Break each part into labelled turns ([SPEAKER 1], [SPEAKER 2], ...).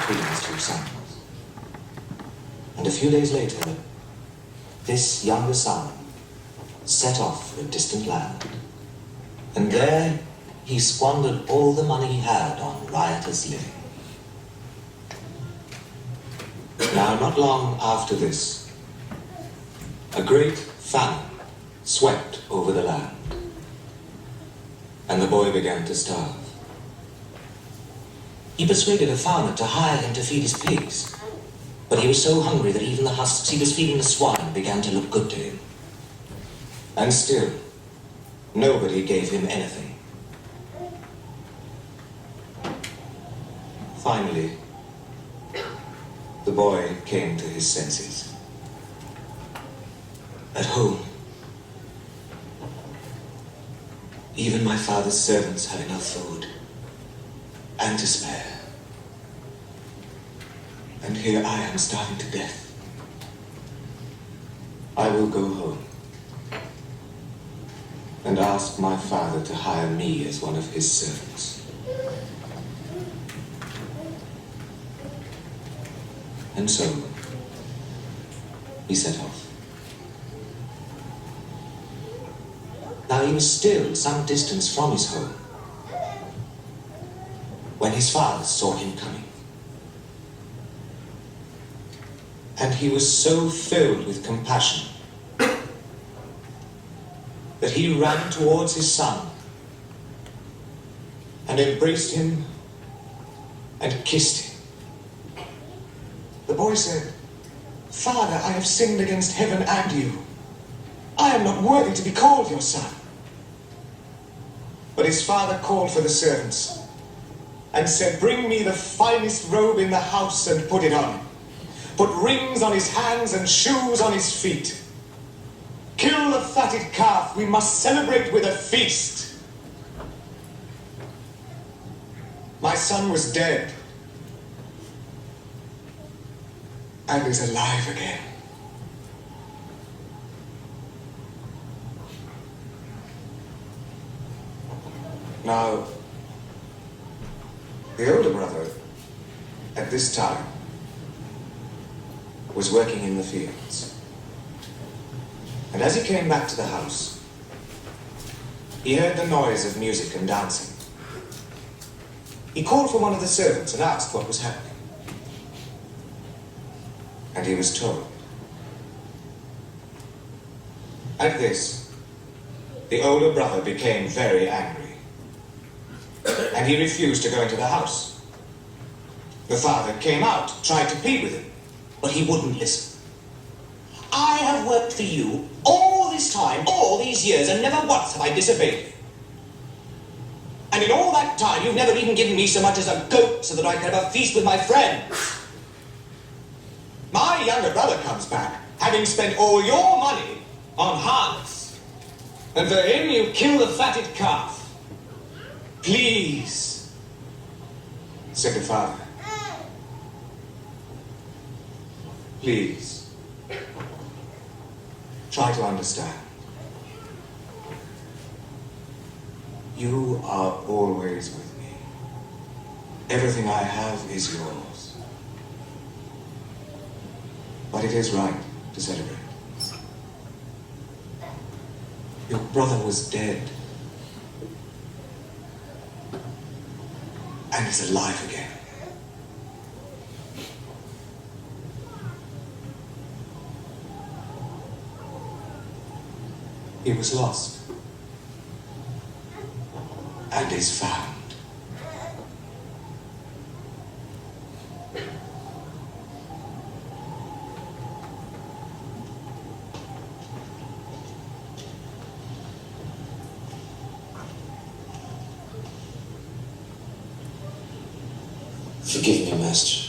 [SPEAKER 1] between his two sons. And a few days later, this younger son set off for a distant land. And there he squandered all the money he had on riotous living. Now, not long after this, a great famine swept over the land, and the boy began to starve. He persuaded a farmer to hire him to feed his pigs, but he was so hungry that even the husks he was feeding the swine began to look good to him. And still, nobody gave him anything. Finally, the boy came to his senses. At home, even my father's servants have enough food and to spare. And here I am starving to death. I will go home and ask my father to hire me as one of his servants. And so, he set off. Now he was still some distance from his home when his father saw him coming. And he was so filled with compassion that he ran towards his son and embraced him and kissed him. The boy said, "Father, I have sinned against heaven and you. I am not worthy to be called your son." But his father called for the servants and said, "Bring me the finest robe in the house and put it on him. Put rings on his hands and shoes on his feet. Kill the fatted calf. We must celebrate with a feast." My son was dead and is alive again. Now, the older brother, at this time, was working in the fields. And as he came back to the house, he heard the noise of music and dancing. He called for one of the servants and asked what was happening. And he was told. At this, the older brother became very angry, and he refused to go into the house. The father came out, tried to plead with him, but he wouldn't listen. "I have worked for you all this time, all these years, and never once have I disobeyed you. And in all that time, you've never even given me so much as a goat so that I could have a feast with my friends. My younger brother comes back, having spent all your money on harness, and for him you kill the fatted calf. Please," said the father, "please, try to understand. You are always with me. Everything I have is yours. But it is right to celebrate. Your brother was dead and is alive again. He was lost and is found."
[SPEAKER 2] Forgive me, Master.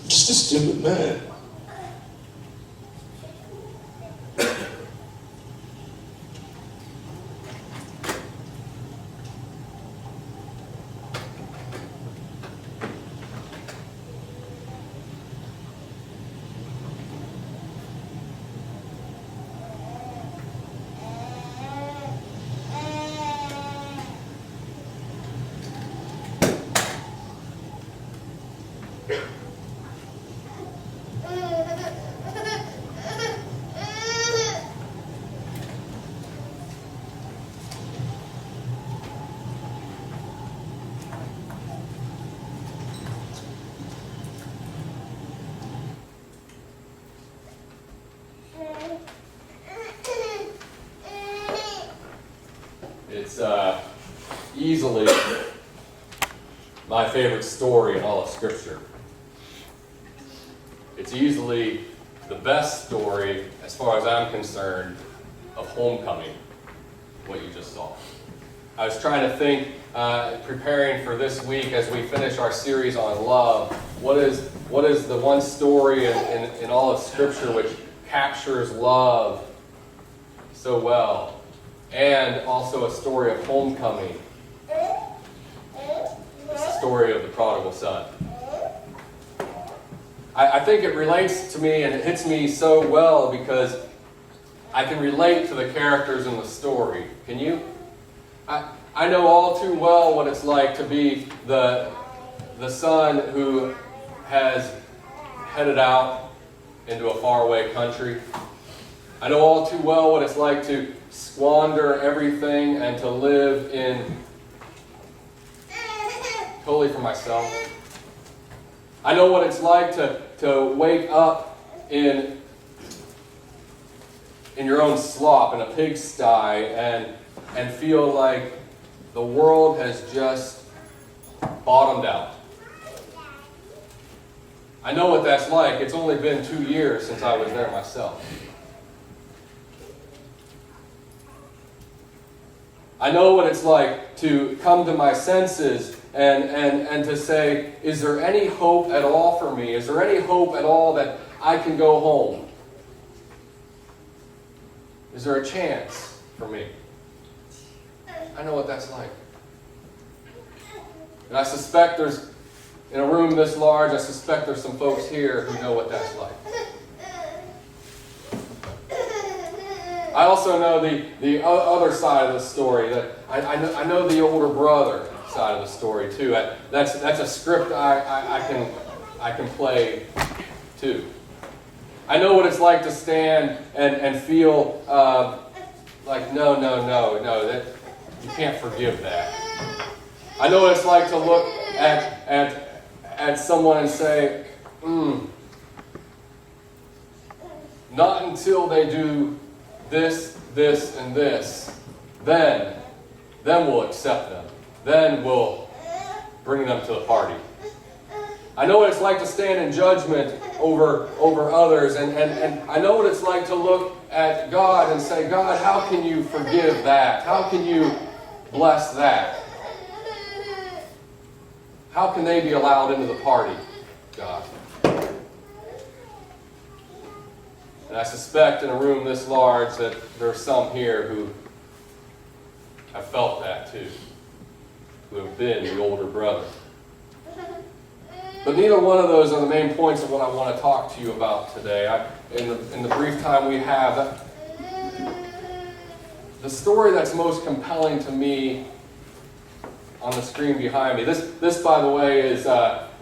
[SPEAKER 2] Just a stupid man.
[SPEAKER 3] easily my favorite story in all of Scripture. It's easily the best story, as far as I'm concerned, of homecoming, what you just saw. I was trying to think, preparing for this week as we finish our series on love, what is the one story in all of Scripture which captures love so well, and also a story of homecoming. It's the story of the Prodigal Son. I think it relates to me and it hits me so well because I can relate to the characters in the story. Can you? I know all too well what it's like to be the son who has headed out into a faraway country. I know all too well what it's like to squander everything and to live in totally for myself. I know what it's like to wake up in your own slop in a pigsty and feel like the world has just bottomed out. I know what that's like. It's only been 2 years since I was there myself. I know what it's like to come to my senses and to say, is there any hope at all for me? Is there any hope at all that I can go home? Is there a chance for me? I know what that's like. And I suspect there's, in a room this large, I suspect there's some folks here who know what that's like. I also know the other side of the story. That I know the older brother side of the story too. That's a script I can play too. I know what it's like to stand and feel like no, that you can't forgive that. I know what it's like to look at someone and say, not until they do this, and this, then we'll accept them. Then we'll bring them to the party. I know what it's like to stand in judgment over others, and I know what it's like to look at God and say, God, how can you forgive that? How can you bless that? How can they be allowed into the party, God? And I suspect in a room this large that there are some here who have felt that too, who have been the older brother. But neither one of those are the main points of what I want to talk to you about today. In the brief time we have, the story that's most compelling to me on the screen behind me. This, by the way, is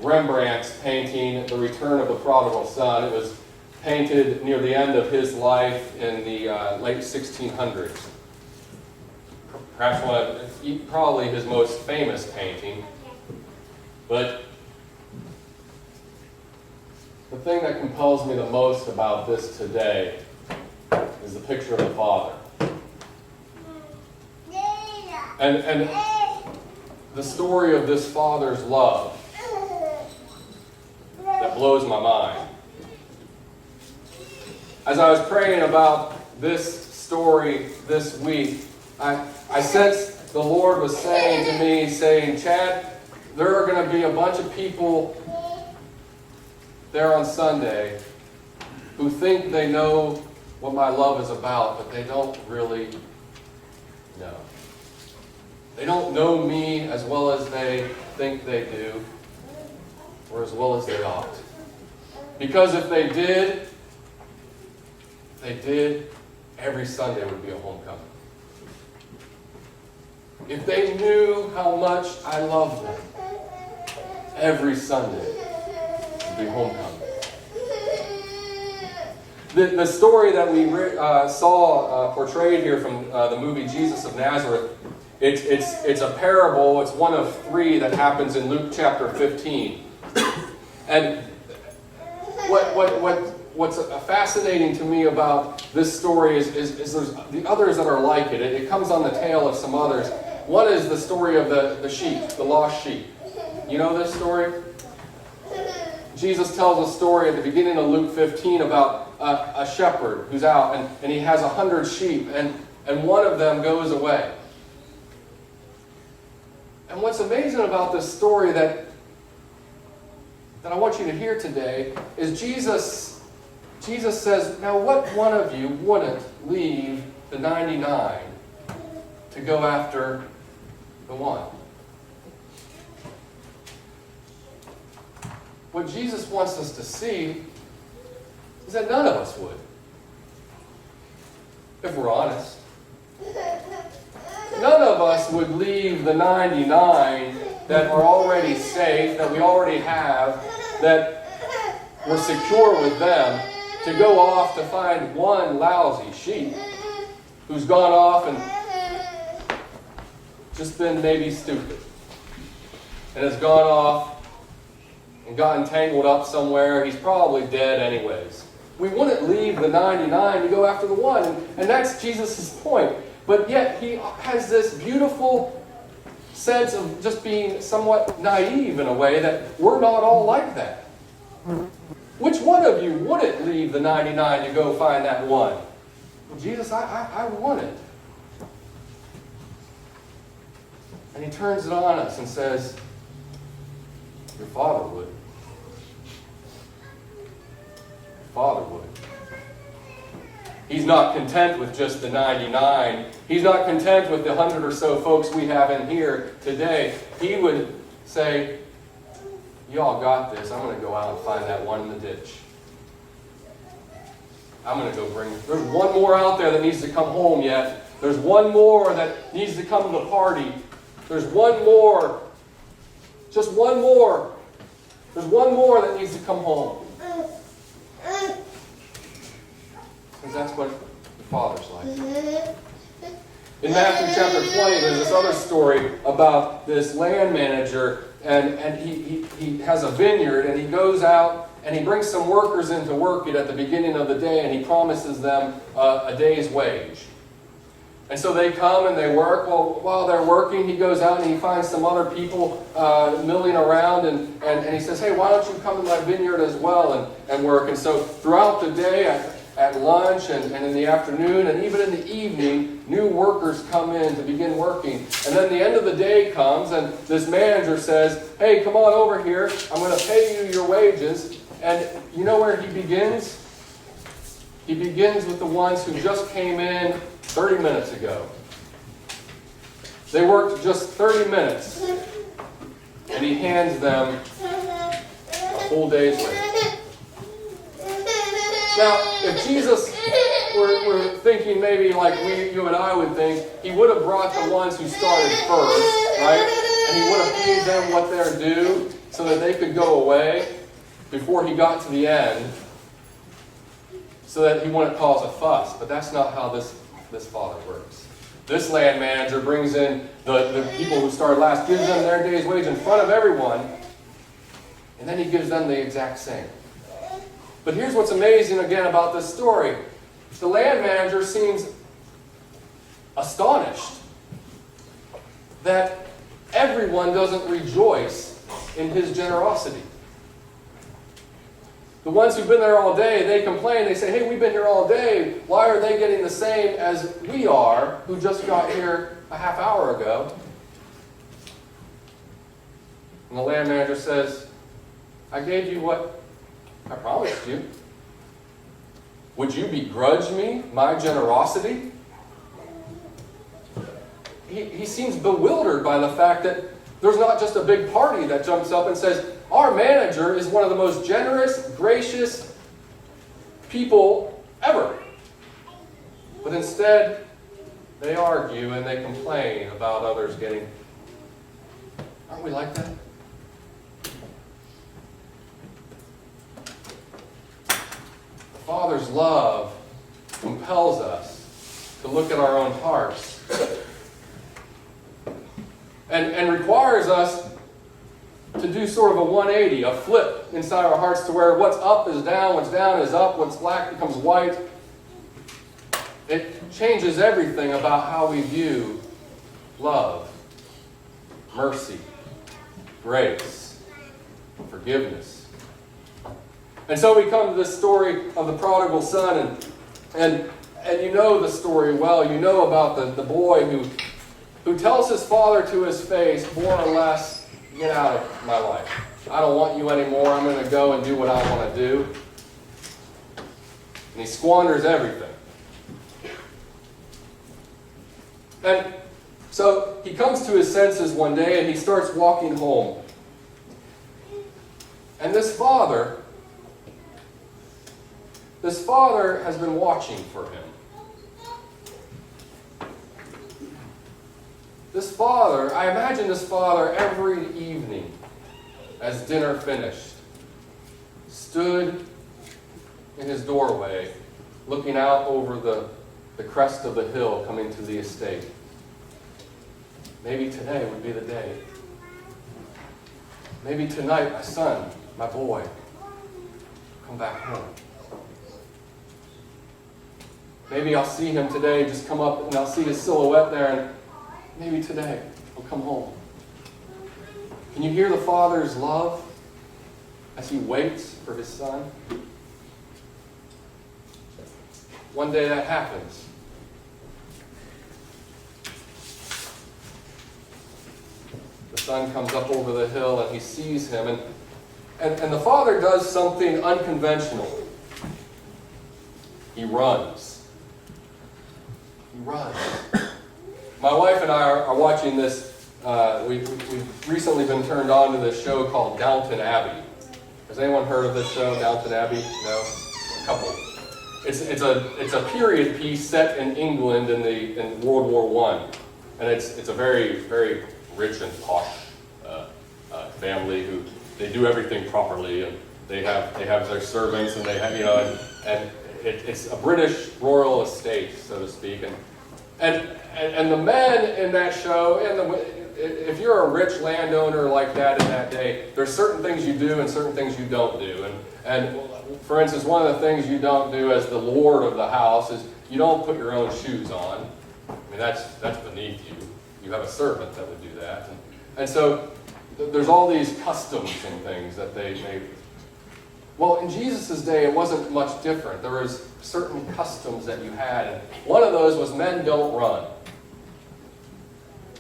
[SPEAKER 3] Rembrandt's painting, The Return of the Prodigal Son. It was painted near the end of his life in the late 1600s. Perhaps probably his most famous painting. But the thing that compels me the most about this today is the picture of the Father. And the story of this Father's love that blows my mind. As I was praying about this story this week, I sensed the Lord was saying to me, Chad, there are going to be a bunch of people there on Sunday who think they know what my love is about, but they don't really know. They don't know me as well as they think they do, or as well as they ought. Because if they did, every Sunday would be a homecoming. If they knew how much I love them, every Sunday would be homecoming. The story that we saw portrayed here from the movie Jesus of Nazareth, it's a parable. It's one of 3 that happens in Luke chapter 15. And what's fascinating to me about this story is there's the others that are like it. It comes on the tail of some others. One is the story of the sheep, the lost sheep. You know this story? Jesus tells a story at the beginning of Luke 15 about a shepherd who's out, and he has 100 sheep, and one of them goes away. And what's amazing about this story that I want you to hear today is Jesus says, now what one of you wouldn't leave the 99 to go after the one? What Jesus wants us to see is that none of us would, if we're honest. None of us would leave the 99 that are already safe, that we already have, that we're secure with them, to go off to find one lousy sheep who's gone off and just been maybe stupid and has gone off and gotten tangled up somewhere. He's probably dead anyways. We wouldn't leave the 99 to go after the one, and that's Jesus' point. But yet he has this beautiful sense of just being somewhat naive in a way that we're not all like that. Which one of you wouldn't leave the 99 to go find that one? Well, Jesus, I wouldn't. And he turns it on us and says, your Father would. Your Father would. He's not content with just the 99. He's not content with the 100 or so folks we have in here today. He would say, y'all got this. I'm going to go out and find that one in the ditch. I'm going to go there's one more out there that needs to come home yet. There's one more that needs to come to the party. There's one more. Just one more. There's one more that needs to come home. Because that's what the Father's like. In Matthew chapter 20, there's this other story about this land manager, and he has a vineyard, and he goes out, and he brings some workers in to work it at the beginning of the day, and he promises them a day's wage. And so they come and they work. Well, while they're working, he goes out and he finds some other people milling around, and he says, hey, why don't you come to my vineyard as well and work? And so throughout the day, at lunch and in the afternoon and even in the evening, new workers come in to begin working. And then the end of the day comes and this manager says, hey, come on over here. I'm going to pay you your wages. And you know where he begins? He begins with the ones who just came in 30 minutes ago. They worked just 30 minutes. And he hands them a full day's wage. Now, if Jesus were thinking maybe like you and I would think, he would have brought the ones who started first, right? And he would have paid them what they're due so that they could go away before he got to the end so that he wouldn't cause a fuss. But that's not how this Father works. This land manager brings in the people who started last, gives them their day's wage in front of everyone, and then he gives them the exact same. But here's what's amazing again about this story. The land manager seems astonished that everyone doesn't rejoice in his generosity. The ones who've been there all day, they complain. They say, hey, we've been here all day. Why are they getting the same as we are, who just got here a half hour ago? And the land manager says, I gave you what I promised you. Would you begrudge me my generosity? He seems bewildered by the fact that there's not just a big party that jumps up and says, our manager is one of the most generous, gracious people ever. But instead, they argue and they complain about others getting. Aren't we like that? Father's love compels us to look at our own hearts and requires us to do sort of a 180, a flip inside our hearts to where what's up is down, what's down is up, what's black becomes white. It changes everything about how we view love mercy, grace, forgiveness. And so we come to this story of the prodigal son, and you know the story well. You know about the boy who tells his father to his face, more or less, get out of my life. I don't want you anymore. I'm going to go and do what I want to do. And he squanders everything. And so he comes to his senses one day and he starts walking home. And this father has been watching for him. This father, I imagine this father every evening as dinner finished, stood in his doorway looking out over the crest of the hill coming to the estate. Maybe today would be the day. Maybe tonight my son, my boy, come back home. Maybe I'll see him today, just come up and I'll see his silhouette there, and maybe today he'll come home. Can you hear the father's love as he waits for his son? One day that happens. The son comes up over the hill and he sees him, and the father does something unconventional. He runs. He runs. My wife and I are watching this. We've recently been turned on to this show called Downton Abbey. Has anyone heard of this show, Downton Abbey? No? A couple. It's a period piece set in England in World War I, and it's a very, very rich and posh family who they do everything properly, and they have their servants, and they have and it's a British royal estate, so to speak, and the men in that show, if you're a rich landowner like that in that day, there's certain things you do and certain things you don't do, and for instance, one of the things you don't do as the lord of the house is you don't put your own shoes on. I mean, that's beneath you. You have a servant that would do that, and so there's all these customs and things that they made. Well, in Jesus' day, it wasn't much different. There was certain customs that you had, and one of those was men don't run.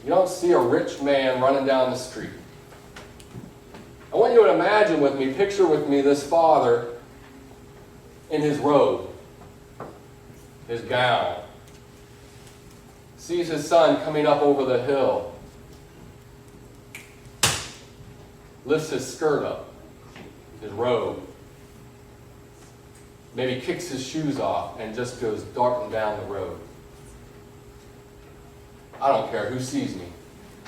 [SPEAKER 3] You don't see a rich man running down the street. I want you to imagine with me, picture with me this father in his robe, his gown, sees his son coming up over the hill, lifts his skirt up, his robe, maybe kicks his shoes off and just goes darting down the road. I don't care who sees me.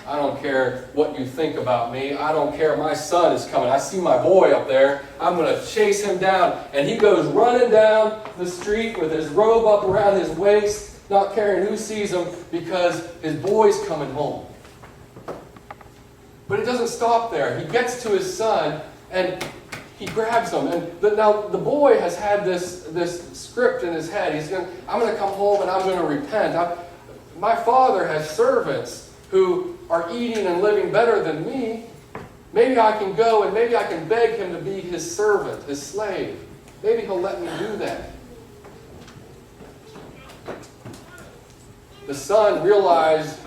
[SPEAKER 3] I don't care what you think about me. I don't care. My son is coming. I see my boy up there. I'm going to chase him down. And he goes running down the street with his robe up around his waist, not caring who sees him, because his boy's coming home. But it doesn't stop there. He gets to his son and he grabs him. And now the boy has had this script in his head. I'm going to come home and I'm going to repent. My father has servants who are eating and living better than me. Maybe I can go and maybe I can beg him to be his servant, his slave. Maybe he'll let me do that. The son realized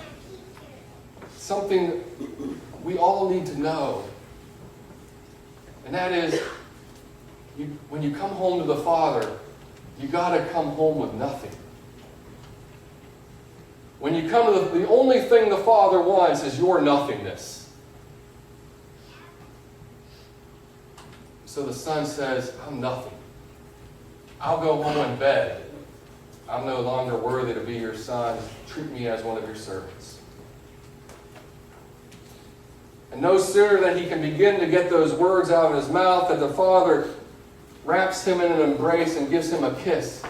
[SPEAKER 3] something we all need to know. And that is, when you come home to the Father, you got to come home with nothing. When you come to the only thing the Father wants is your nothingness. So the son says, I'm nothing. I'll go home and beg. I'm no longer worthy to be your son. Treat me as one of your servants. And no sooner than he can begin to get those words out of his mouth that the father wraps him in an embrace and gives him a kiss.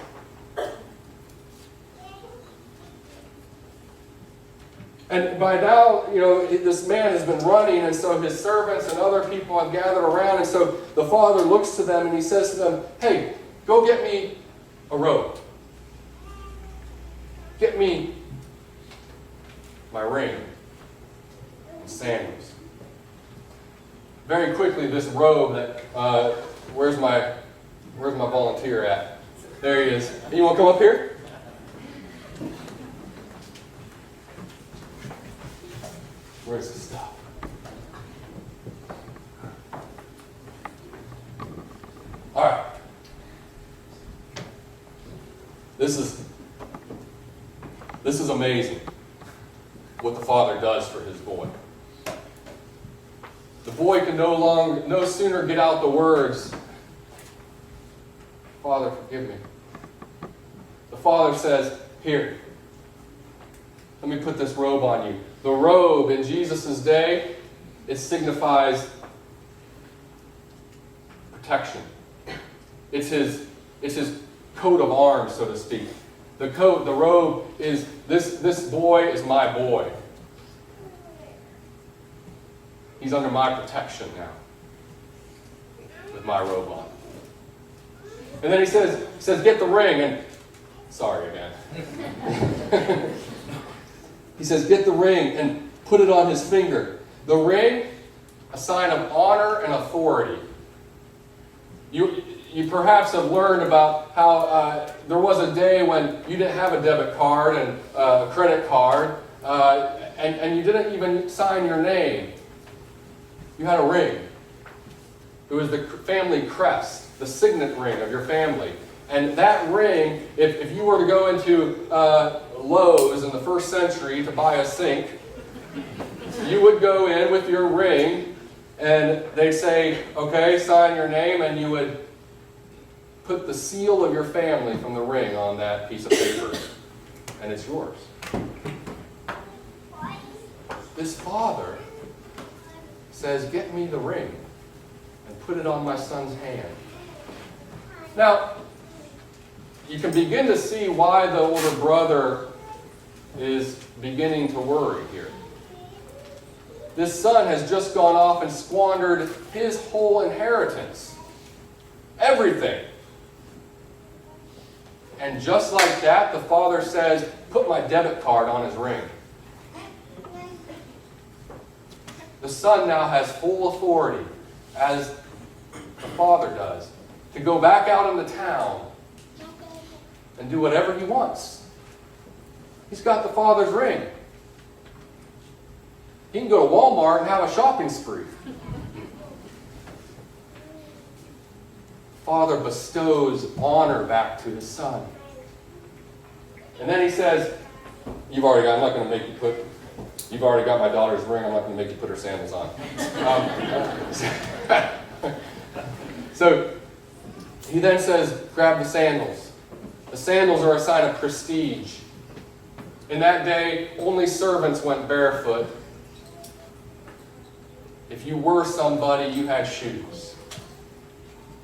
[SPEAKER 3] And by now, this man has been running, and so his servants and other people have gathered around, and so the father looks to them and he says to them, hey, go get me a robe. Get me my ring. sandals. Very quickly, this robe that, where's my volunteer at? There he is. You want to come up here? Where's the stuff? All right. This is amazing what the Father does for his boy. The boy can no sooner get out the words, "Father, forgive me." The Father says, "Here, let me put this robe on you." The robe in Jesus' day, it signifies protection. It's his coat of arms, so to speak. The robe is, this boy is my boy. He's under my protection now, with my robe on. And then he says, "Get the ring," and sorry again. He says, "Get the ring and put it on his finger." The ring, a sign of honor and authority. You perhaps have learned about how there was a day when you didn't have a debit card and a credit card, and you didn't even sign your name. You had a ring. It was the family crest, the signet ring of your family. And that ring, if you were to go into Lowe's in the first century to buy a sink, you would go in with your ring, and they'd say, "Okay, sign your name," and you would put the seal of your family from the ring on that piece of paper, and it's yours. This father says, "Get me the ring and put it on my son's hand." Now, you can begin to see why the older brother is beginning to worry here. This son has just gone off and squandered his whole inheritance. Everything. And just like that, the father says, "Put my debit card on his ring." The son now has full authority, as the father does, to go back out into town and do whatever he wants. He's got the father's ring. He can go to Walmart and have a shopping spree. Father bestows honor back to his son. And then he says, you've already got my daughter's ring, I'm not going to make you put her sandals on. So he then says, grab the sandals. The sandals are a sign of prestige. In that day, only servants went barefoot. If you were somebody, you had shoes.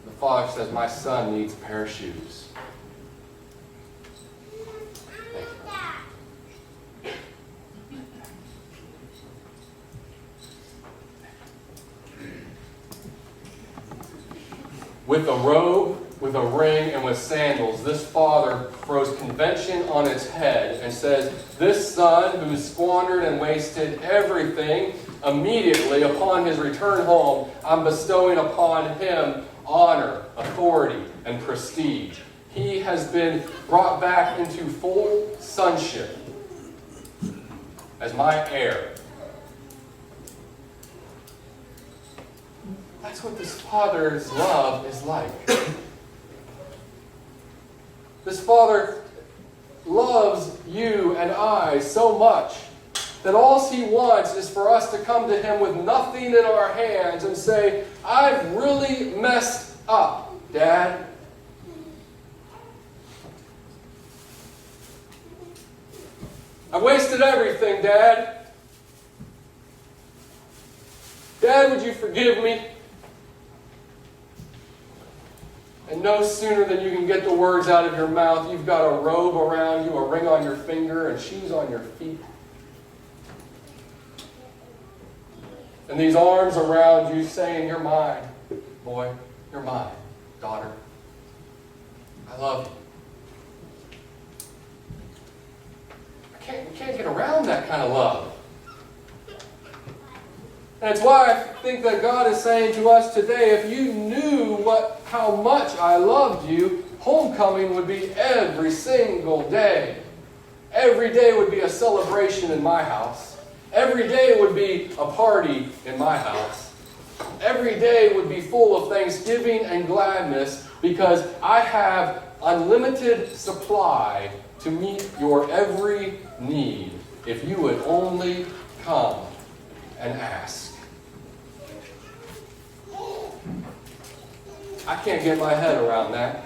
[SPEAKER 3] The father says, my son needs a pair of shoes. Thank you. With a robe, with a ring, and with sandals, this father throws convention on its head and says, this son who squandered and wasted everything, immediately upon his return home, I'm bestowing upon him honor, authority, and prestige. He has been brought back into full sonship as my heir. That's what this father's love is like. This father loves you and I so much that all he wants is for us to come to him with nothing in our hands and say, I've really messed up, Dad. I wasted everything, Dad. Dad, would you forgive me? And no sooner than you can get the words out of your mouth, you've got a robe around you, a ring on your finger, and shoes on your feet. And these arms around you saying, you're mine, boy. You're mine, daughter. I love you. We can't get around that kind of love. And it's why I think that God is saying to us today, if you knew how much I loved you, homecoming would be every single day. Every day would be a celebration in my house. Every day would be a party in my house. Every day would be full of thanksgiving and gladness because I have unlimited supply to meet your every need if you would only come and ask. I can't get my head around that.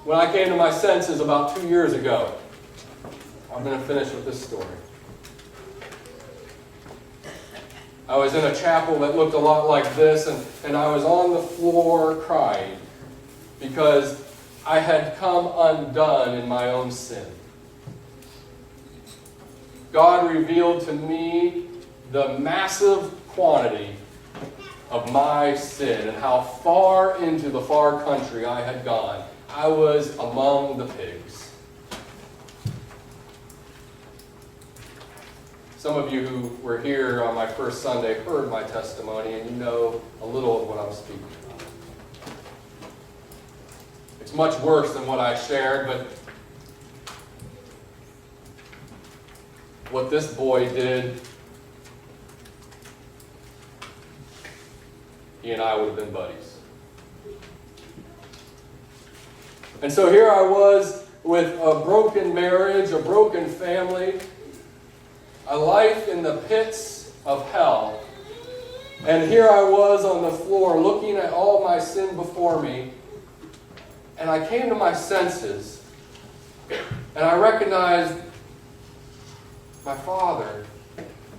[SPEAKER 3] When I came to my senses about 2 years ago, I'm going to finish with this story. I was in a chapel that looked a lot like this, and I was on the floor crying because I had come undone in my own sin. God revealed to me the massive quantity of my sin and how far into the far country I had gone. I was among the pigs. Some of you who were here on my first Sunday heard my testimony, and you know a little of what I'm speaking about. It's much worse than what I shared, but what this boy did, he and I would have been buddies. And so here I was with a broken marriage, a broken family, a life in the pits of hell. And here I was on the floor looking at all my sin before me. And I came to my senses. And I recognized my Father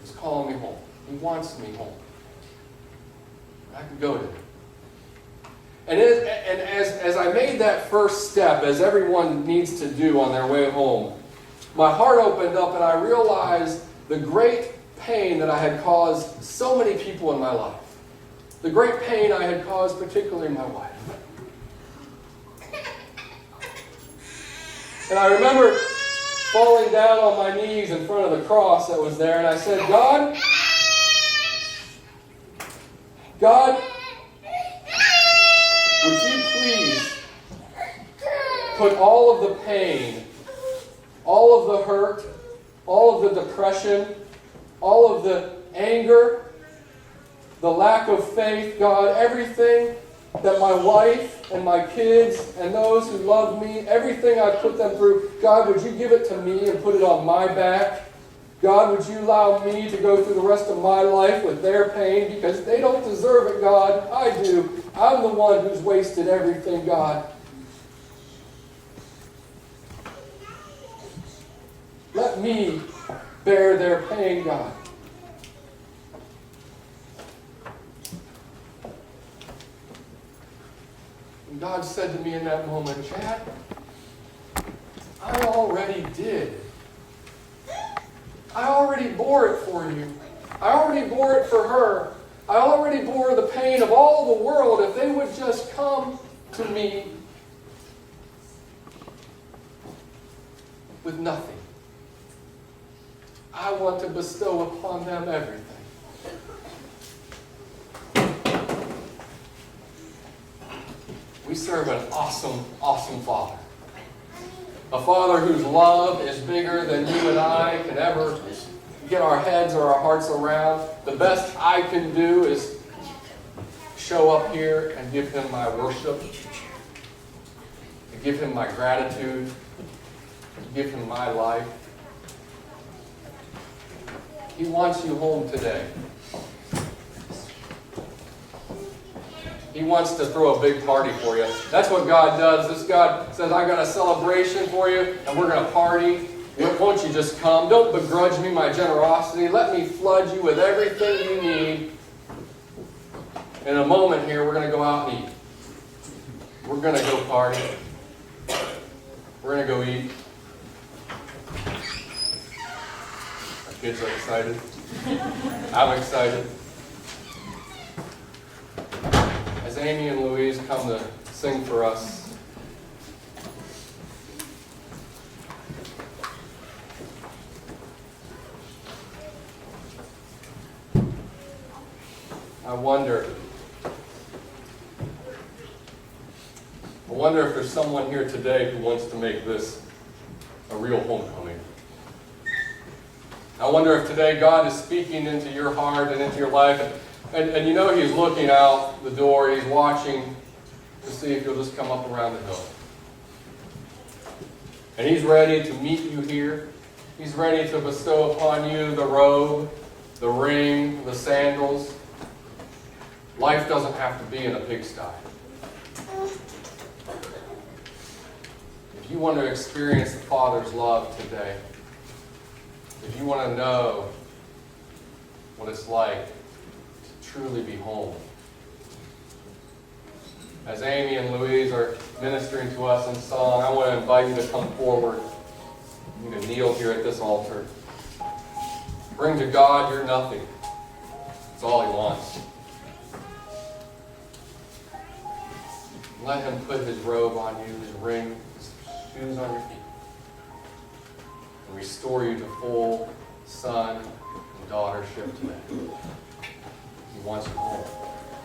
[SPEAKER 3] is calling me home. He wants me home. I can go to him. And as I made that first step, as everyone needs to do on their way home, my heart opened up and I realized the great pain that I had caused so many people in my life. The great pain I had caused particularly my wife. And I remember falling down on my knees in front of the cross that was there, and I said, God, would you please put all of the pain, all of the hurt, all of the depression, all of the anger, the lack of faith, God, everything that my wife and my kids and those who love me, everything I put them through, God, would you give it to me and put it on my back? God, would you allow me to go through the rest of my life with their pain because they don't deserve it, God. I do. I'm the one who's wasted everything, God. Let me bear their pain, God. And God said to me in that moment, Chad, I already did. I already bore it for you. I already bore it for her. I already bore the pain of all the world if they would just come to me with nothing. I want to bestow upon them everything. We serve an awesome, awesome Father. A Father whose love is bigger than you and I can ever get our heads or our hearts around. The best I can do is show up here and give Him my worship, to give Him my gratitude, to give Him my life. He wants you home today. He wants to throw a big party for you. That's what God does. This God says, I got a celebration for you, and we're going to party. Won't you just come? Don't begrudge me my generosity. Let me flood you with everything you need. In a moment here, we're going to go out and eat. We're going to go party. We're going to go eat. Our kids are excited. I'm excited. As Amy and Louise come to sing for us, I wonder if there's someone here today who wants to make this a real homecoming. I wonder if today God is speaking into your heart and into your life, and you know He's looking out the door, He's watching to see if you'll just come up around the hill. And He's ready to meet you here. He's ready to bestow upon you the robe, the ring, the sandals. Life doesn't have to be in a pigsty. If you want to experience the Father's love today, if you want to know what it's like to truly be home, as Amy and Louise are ministering to us in song, I want to invite you to come forward. You can kneel here at this altar. Bring to God your nothing. It's all He wants. Let Him put His robe on you, His ring, His shoes on your feet, and restore you to full son and daughtership today. He wants you home.